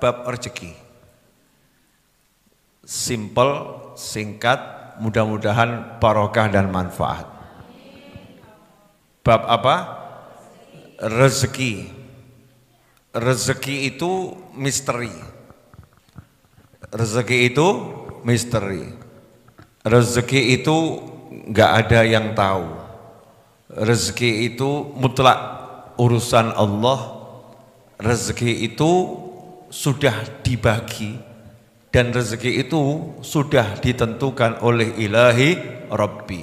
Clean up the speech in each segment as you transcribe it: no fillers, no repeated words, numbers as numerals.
bab rezeki. Simple, singkat, mudah-mudahan barokah dan manfaat. Bab apa? Rezeki. Rezeki itu misteri. Rezeki itu misteri. Rezeki itu nggak ada yang tahu. Rezeki itu mutlak urusan Allah. Rezeki itu sudah dibagi dan rezeki itu sudah ditentukan oleh Ilahi Rabbi.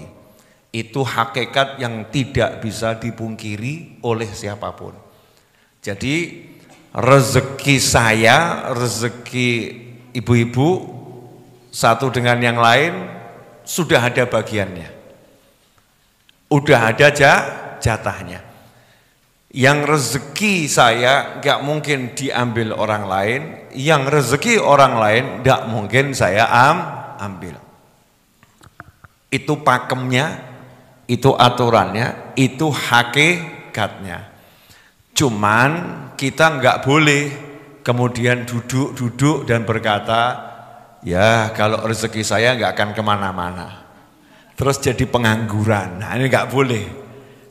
Itu hakikat yang tidak bisa dipungkiri oleh siapapun. Jadi rezeki saya, rezeki ibu-ibu satu dengan yang lain sudah ada bagiannya. Udah ada jatahnya. Yang rezeki saya nggak mungkin diambil orang lain, yang rezeki orang lain nggak mungkin saya ambil. Itu pakemnya, itu aturannya, itu hakikatnya. Cuman kita nggak boleh kemudian duduk dan berkata, ya kalau rezeki saya nggak akan kemana-mana. Terus jadi pengangguran, nah ini nggak boleh.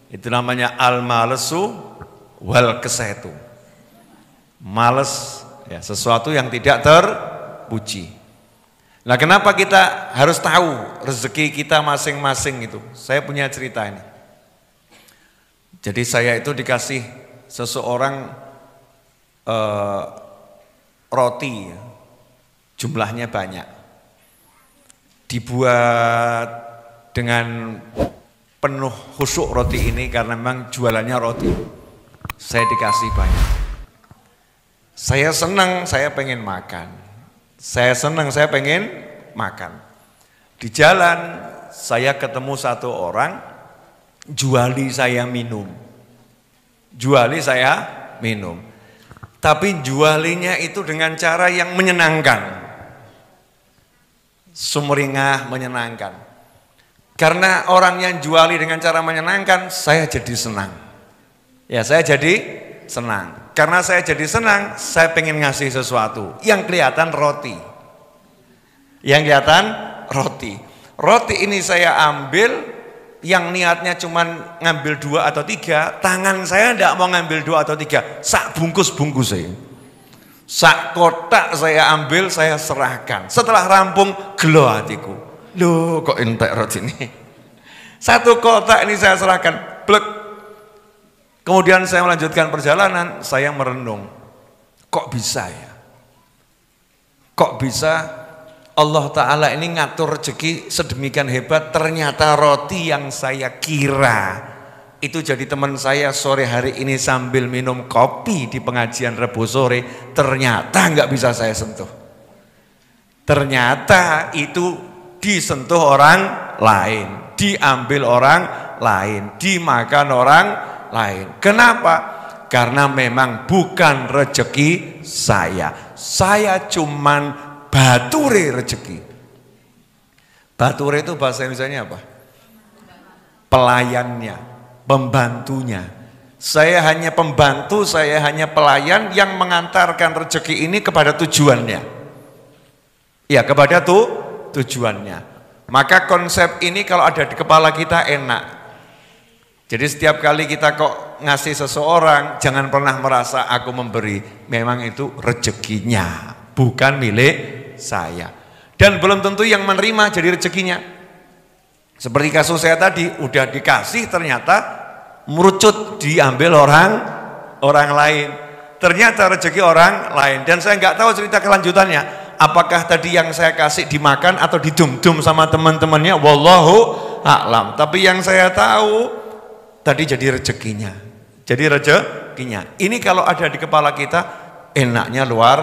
Itu namanya al-malesu wal kesetu. Males, ya, sesuatu yang tidak terpuji. Nah, kenapa kita harus tahu rezeki kita masing-masing itu? Saya punya cerita ini. Jadi saya itu dikasih seseorang roti, ya, jumlahnya banyak. Dibuat dengan penuh khusyuk roti ini karena memang jualannya roti. Saya dikasih banyak. Saya senang, saya pengen makan. Saya senang, saya pengen makan. Di jalan saya ketemu satu orang, juali saya minum. Juali saya minum. Tapi jualinya itu dengan cara yang menyenangkan. Sumringah, menyenangkan. Karena orang yang juali dengan cara menyenangkan, saya jadi senang. Ya, saya jadi senang. Karena saya jadi senang, saya pengen ngasih sesuatu. Yang kelihatan roti. Yang kelihatan roti. Roti ini saya ambil, yang niatnya cuma ngambil 2 atau 3, tangan saya tidak mau ngambil 2 atau 3, sak bungkus-bungkus saya. Sak kotak saya ambil, saya serahkan. Setelah rampung, gelo hatiku. Loh, kok entek roti ini? Satu kotak ini saya serahkan, blek. Kemudian saya melanjutkan perjalanan, saya merenung. Kok bisa ya? Kok bisa Allah Ta'ala ini ngatur rezeki sedemikian hebat, ternyata roti yang saya kira itu jadi teman saya sore hari ini sambil minum kopi di pengajian Rebo sore, ternyata nggak bisa saya sentuh. Ternyata itu disentuh orang lain, diambil orang lain, dimakan orang lain. Kenapa? Karena memang bukan rezeki saya. Saya cuman bature rezeki. Bature itu bahasa Indonesianya apa? Pelayannya, pembantunya. Saya hanya pembantu, saya hanya pelayan yang mengantarkan rezeki ini kepada tujuannya. Ya, kepada tujuannya. Maka konsep ini kalau ada di kepala kita enak. Jadi setiap kali kita kok ngasih seseorang, jangan pernah merasa aku memberi. Memang itu rezekinya, bukan milik saya. Dan belum tentu yang menerima jadi rezekinya. Seperti kasus saya tadi, udah dikasih ternyata merucut diambil orang lain. Ternyata rezeki orang lain. Dan saya nggak tahu cerita kelanjutannya. Apakah tadi yang saya kasih dimakan atau didum-dum sama teman-temannya? Wallahu a'lam. Tapi yang saya tahu tadi jadi rezekinya. Jadi rezekinya. Ini kalau ada di kepala kita enaknya luar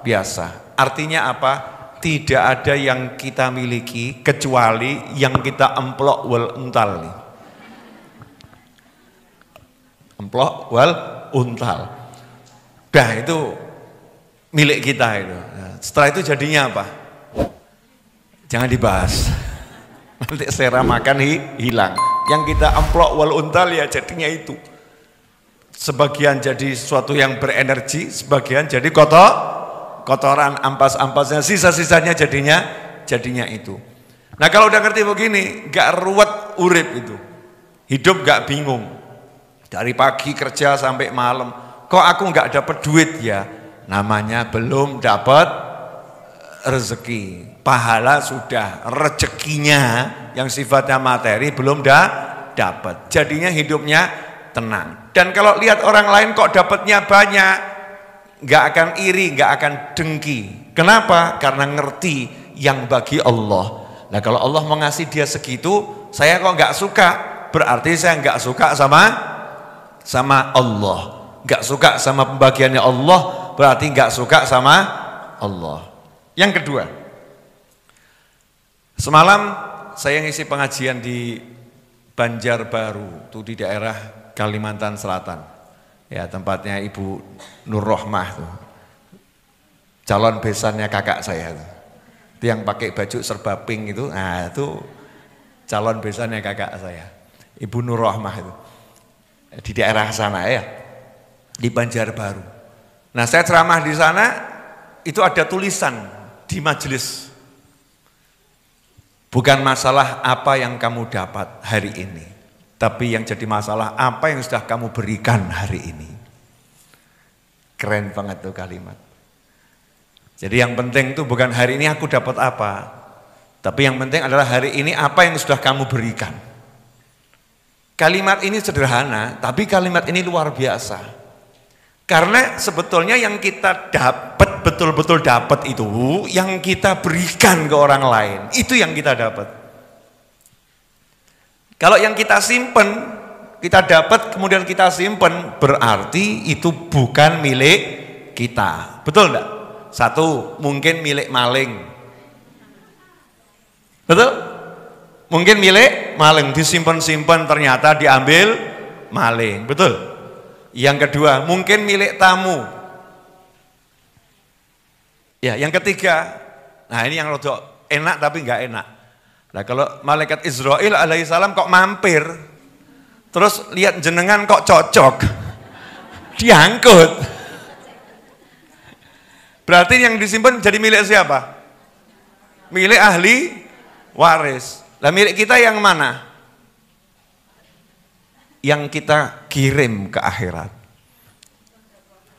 biasa. Artinya apa? Tidak ada yang kita miliki kecuali yang kita emplok wal untal. Emplok wal untal. Dah itu milik kita itu. Setelah itu jadinya apa? Jangan dibahas. Nanti sera makan hilang. Yang kita amplok wal untal ya jadinya itu. Sebagian jadi sesuatu yang berenergi, sebagian jadi kotoran, ampas-ampasnya, sisa-sisanya jadinya itu. Nah kalau udah ngerti begini, gak ruwet urip itu. Hidup gak bingung. Dari pagi kerja sampai malam, kok aku gak dapat duit ya? Namanya belum dapat rezeki. Pahala sudah, rezekinya yang sifatnya materi belum dapat. Jadinya hidupnya tenang. Dan kalau lihat orang lain kok dapatnya banyak, gak akan iri, gak akan dengki. Kenapa? Karena ngerti yang bagi Allah. Nah kalau Allah mau ngasih dia segitu, saya kok gak suka, berarti saya gak suka sama Allah. Gak suka sama pembagiannya Allah, berarti gak suka sama Allah. Yang kedua, semalam saya ngisi pengajian di Banjarbaru, itu di daerah Kalimantan Selatan. Ya, tempatnya Ibu Nur Rohmah tuh. Calon besannya kakak saya tuh. Itu yang pakai baju serba pink itu, nah itu calon besannya kakak saya. Ibu Nur Rohmah itu. Di daerah sana ya. Di Banjarbaru. Nah, saya ceramah di sana, itu ada tulisan di majelis. Bukan masalah apa yang kamu dapat hari ini, tapi yang jadi masalah apa yang sudah kamu berikan hari ini. Keren banget tuh kalimat. Jadi yang penting tuh bukan hari ini aku dapat apa, tapi yang penting adalah hari ini apa yang sudah kamu berikan. Kalimat ini sederhana, tapi kalimat ini luar biasa. Karena sebetulnya yang kita dapat, betul-betul dapat itu, yang kita berikan ke orang lain, itu yang kita dapat. Kalau yang kita simpen, kita dapat kemudian kita simpen, berarti itu bukan milik kita. Betul enggak? Satu, mungkin milik maling. Betul? Mungkin milik maling, disimpan-simpan ternyata diambil maling. Betul? Yang kedua, mungkin milik tamu. Ya, yang ketiga, nah ini yang rodok enak tapi enggak enak. Nah kalau malaikat Israil alaihissalam kok mampir, terus lihat jenengan kok cocok, diangkut. Berarti yang disimpan jadi milik siapa? Milik ahli waris. Lah milik kita yang mana? Yang kita kirim ke akhirat.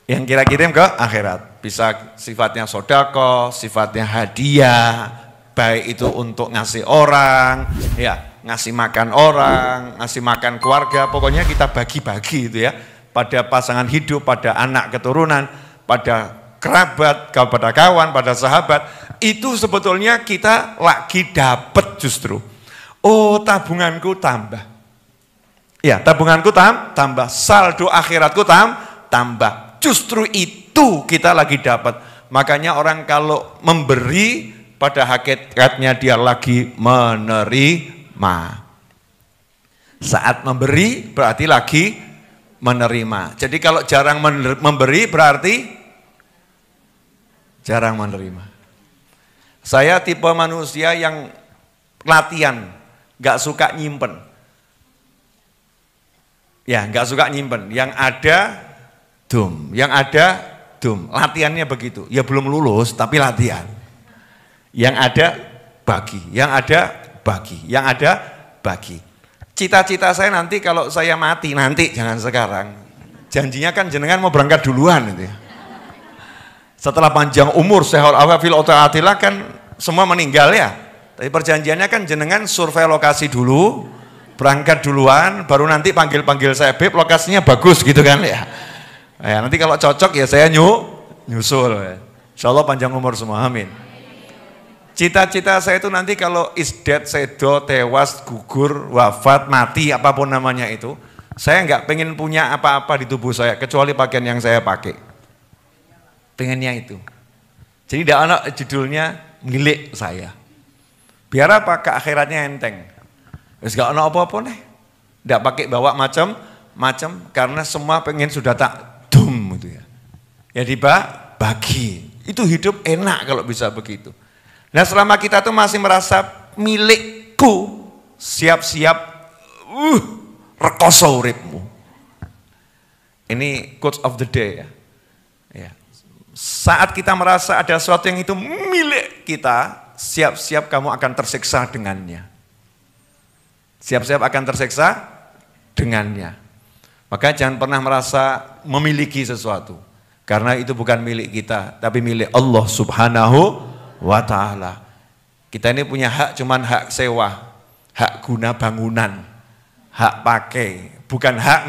Yang kita kirim ke akhirat. Bisa sifatnya sodako, sifatnya hadiah, baik itu untuk ngasih orang, ya ngasih makan orang, ngasih makan keluarga, pokoknya kita bagi-bagi itu ya, pada pasangan hidup, pada anak keturunan, pada kerabat, kepada kawan, pada sahabat, itu sebetulnya kita lagi dapat justru. Oh, tabunganku tambah. Ya, tabunganku tambah, saldo akhiratku tambah. Justru itu kita lagi dapat. Makanya orang kalau memberi, pada hakikatnya dia lagi menerima. Saat memberi berarti lagi menerima. Jadi kalau jarang memberi berarti jarang menerima. Saya tipe manusia yang latihan, gak suka nyimpen. Ya, nggak suka nyimpen. Yang ada dum. Latihannya begitu. Ya belum lulus, tapi latihan. Yang ada bagi, yang ada bagi. Cita-cita saya nanti kalau saya mati nanti, jangan sekarang. Janjinya kan jenengan mau berangkat duluan itu. Setelah panjang umur, sehat awafil ota'atillah kan semua meninggal ya. Tapi perjanjiannya kan jenengan survei lokasi dulu. Berangkat duluan, baru nanti panggil-panggil saya, Beb, lokasinya bagus gitu kan ya. Ya nanti kalau cocok ya saya nyusul. Ya. Insya Allah panjang umur semua, amin. Cita-cita saya itu nanti kalau isdet, sedo, tewas, gugur, wafat, mati, apapun namanya itu, saya nggak pengen punya apa-apa di tubuh saya, kecuali pakaian yang saya pakai. Pengennya itu. Jadi tidak ada judulnya milik saya. Biar apa? Ke akhiratnya enteng. Wis gak ono apa-apa nih. Ndak pakai bawa macam-macam karena semua pengen sudah tak dum gitu ya. Ya dibagi. Itu hidup enak kalau bisa begitu. Nah, selama kita tuh masih merasa milikku, siap-siap rekoso uripmu. Ini quotes of the day ya. Ya. Saat kita merasa ada sesuatu yang itu milik kita, siap-siap kamu akan tersiksa dengannya. Siap-siap akan tersiksa dengannya. Maka jangan pernah merasa memiliki sesuatu. Karena itu bukan milik kita, tapi milik Allah Subhanahu wa ta'ala. Kita ini punya hak, cuman hak sewa, hak guna bangunan, hak pakai. Bukan hak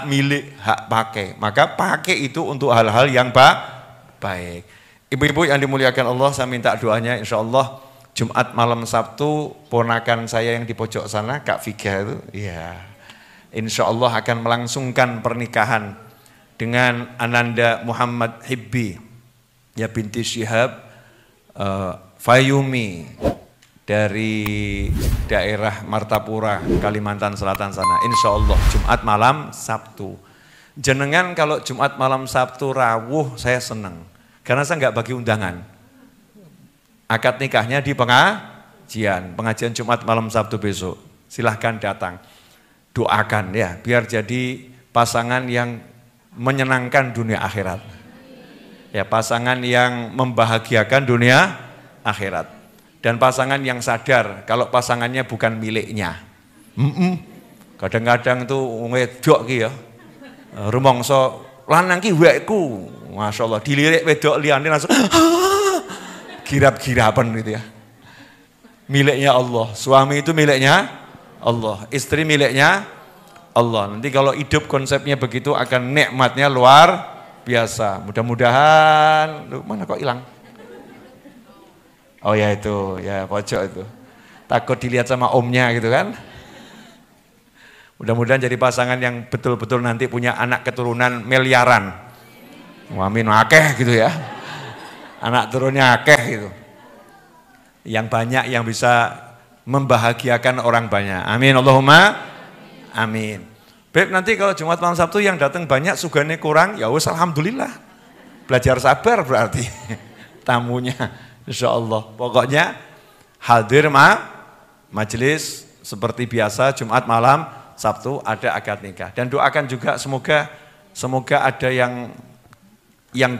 milik, hak pakai. Maka pakai itu untuk hal-hal yang baik. Ibu-ibu yang dimuliakan Allah, saya minta doanya, insya Allah Jumat malam Sabtu, ponakan saya yang di pojok sana, Kak Viga itu, ya, insya Allah akan melangsungkan pernikahan dengan Ananda Muhammad Hibbi, ya binti Syihab Fayumi dari daerah Martapura, Kalimantan Selatan sana. Insya Allah Jumat malam Sabtu. Jenengan kalau Jumat malam Sabtu rawuh, saya senang. Karena saya nggak bagi undangan. Akad nikahnya di pengajian Jumat malam Sabtu besok. Silahkan datang. Doakan ya, biar jadi pasangan yang menyenangkan dunia akhirat. Ya, pasangan yang membahagiakan dunia akhirat. Dan pasangan yang sadar kalau pasangannya bukan miliknya. Kadang-kadang tuh wedok ki ya. Rumangsa lanang ki wekku. Masyaallah dilirik wedok liyane langsung girap-girapan gitu ya. Miliknya Allah, suami itu miliknya Allah, istri miliknya Allah. Nanti kalau hidup konsepnya begitu akan nikmatnya luar biasa. Mudah-mudahan, mana kok hilang? Oh ya itu, ya pojok itu. Takut dilihat sama omnya gitu kan. Mudah-mudahan jadi pasangan yang betul-betul nanti punya anak keturunan miliaran. Amin, akeh gitu ya. Anak turunnya akeh gitu. Yang banyak yang bisa membahagiakan orang banyak. Amin, Allahumma amin. Beb, nanti kalau Jumat malam Sabtu yang datang banyak, sugane kurang, ya wis alhamdulillah. Belajar sabar berarti tamunya. Insya Allah. Pokoknya hadir majelis seperti biasa Jumat malam Sabtu ada akad nikah. Dan doakan juga semoga ada yang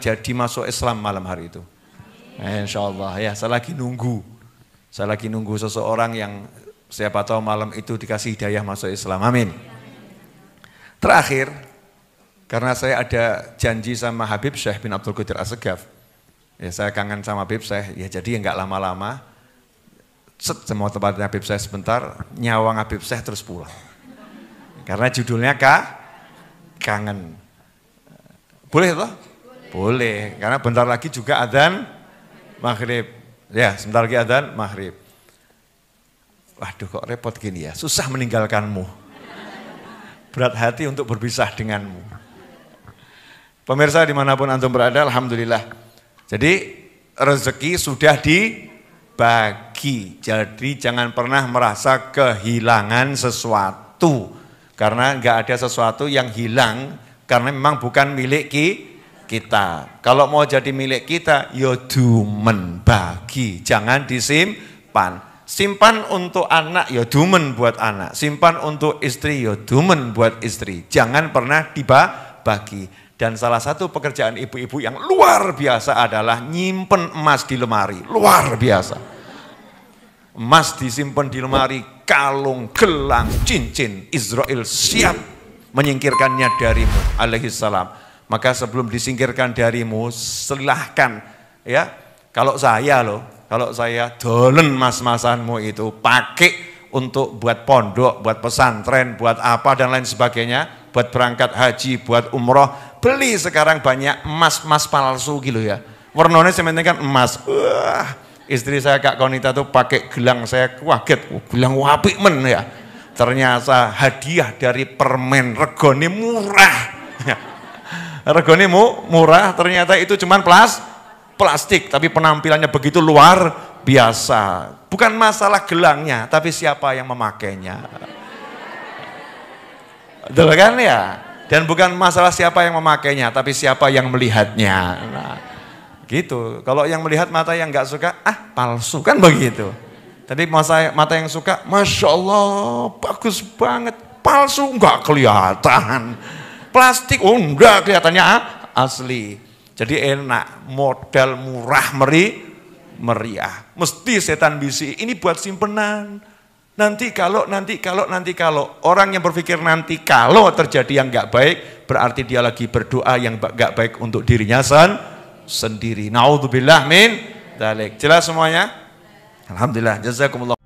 jadi masuk Islam malam hari itu. Insya Allah ya, saya lagi nunggu seseorang yang siapa tahu malam itu dikasih hidayah masuk Islam. Amin. Terakhir, karena saya ada janji sama Habib Syekh bin Abdul Qadir As-Segaf. Ya, saya kangen sama Habib Syekh, ya jadi nggak lama-lama. Semua tempatnya Habib Syekh sebentar, nyawang Habib Syekh terus pulang. Karena judulnya kangen. Boleh toh? Boleh, karena bentar lagi juga adzan maghrib. Ya, sebentar lagi adzan maghrib. Waduh kok repot gini ya, susah meninggalkanmu. Berat hati untuk berpisah denganmu. Pemirsa dimanapun antum berada, alhamdulillah. Jadi rezeki sudah dibagi. Jadi jangan pernah merasa kehilangan sesuatu. Karena nggak ada sesuatu yang hilang karena memang bukan milik kita. Kalau mau jadi milik kita, ya dumen bagi, jangan disimpan. Simpan untuk anak, ya dumen buat anak. Simpan untuk istri, ya dumen buat istri. Jangan pernah dibagi. Dan salah satu pekerjaan ibu-ibu yang luar biasa adalah nyimpen emas di lemari. Luar biasa. Emas disimpan di lemari, kalung, gelang, cincin. Israel siap menyingkirkannya darimu, alaihissalam. Maka sebelum disingkirkan darimu, silahkan ya. Kalau saya dolen mas-masanmu itu pakai untuk buat pondok, buat pesantren, buat apa dan lain sebagainya, buat berangkat haji, buat umroh. Beli sekarang banyak emas-emas palsu gitu ya. Warnanya sementing kan emas. Istri saya Kak Konita tuh pakai gelang, saya kaget. Gelang apik men ya. Ternyata hadiah dari permen, regone murah. Regone murah, ternyata itu cuman plastik, tapi penampilannya begitu luar biasa. Bukan masalah gelangnya, tapi siapa yang memakainya. Betul kan ya? Dan bukan masalah siapa yang memakainya, tapi siapa yang melihatnya. Nah, gitu. Kalau yang melihat mata yang nggak suka, palsu kan begitu. Tapi mata yang suka, Masya Allah, bagus banget. Palsu nggak kelihatan. Plastik, enggak kelihatannya asli. Jadi enak, modal murah meriah. Mesti setan bisi, ini buat simpenan. Nanti kalau orang yang berpikir nanti kalau terjadi yang nggak baik, berarti dia lagi berdoa yang nggak baik untuk dirinya sendiri. Naudzubillah min dzalik. Jelas semuanya? Alhamdulillah. Jazakumullah.